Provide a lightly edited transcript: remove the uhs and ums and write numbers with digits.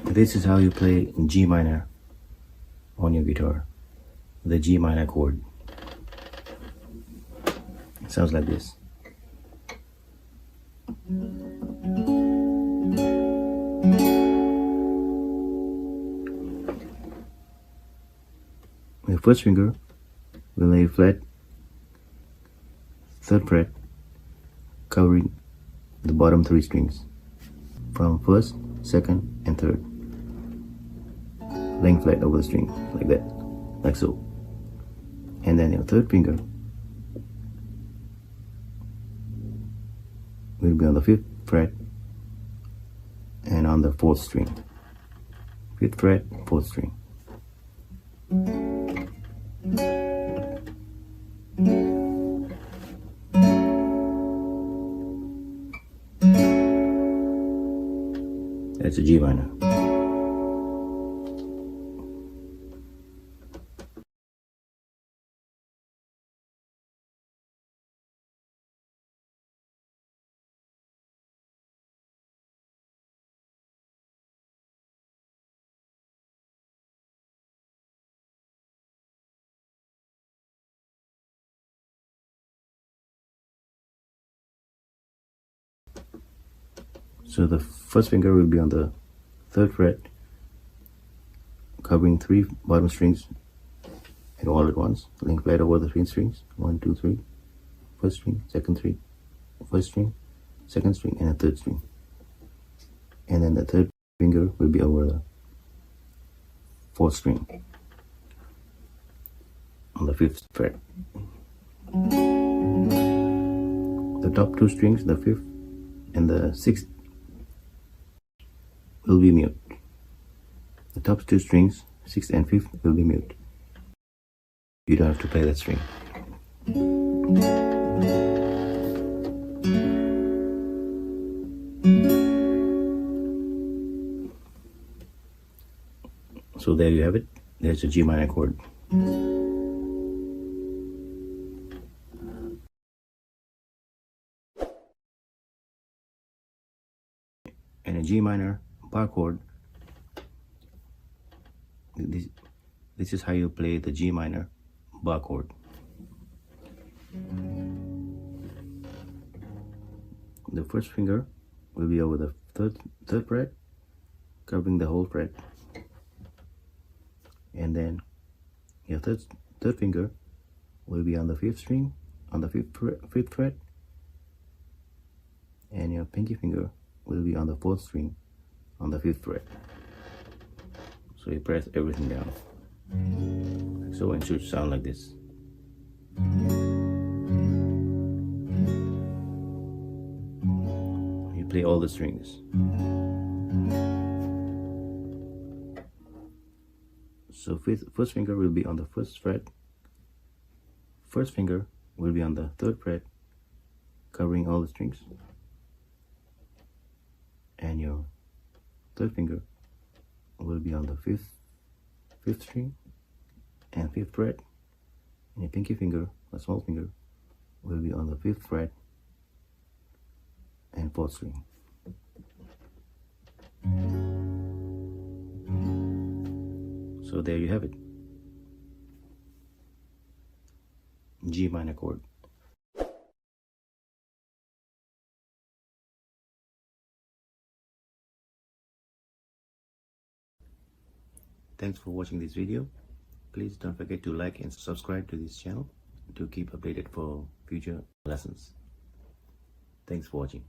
This is how you play G minor on your guitar, the G minor chord. It sounds like this. Your first finger will lay flat, 3rd fret, covering the bottom 3 strings from 1st, 2nd, and 3rd, laying flat over the string like that, like so. And then your 3rd finger will be on the 5th fret and on the 4th string. 5th fret, 4th string. That's a G minor. So the first finger will be on the 3rd fret, covering 3 bottom strings and all at once, laying flat over the 3 strings. 1, 2, 3. 1st string, 2nd string, 1st string, 2nd string, and a 3rd string. And then the 3rd finger will be over the 4th string on the 5th fret. The top 2 strings, the 5th and the 6th, will be mute. The top 2 strings, 6th and 5th, will be mute. You don't have to play that string. So there you have it. There's a G minor chord. And a G minor bar chord. This is how you play the G minor bar chord. The first finger will be over the third fret, covering the whole fret, and then your third finger will be on the 5th string, on the 5th fret, and your pinky finger will be on the 4th string, on the 5th fret. So you press everything down, so it should sound like this. You play all the strings. So first finger will be on the 1st fret, first finger will be on the 3rd fret, covering all the strings, and your 3rd finger will be on the 5th string and 5th fret, and your pinky finger, a small finger, will be on the 5th fret and 4th string. So there you have it, G minor chord. Thanks for watching this video. Please don't forget to like and subscribe to this channel to keep updated for future lessons. Thanks for watching.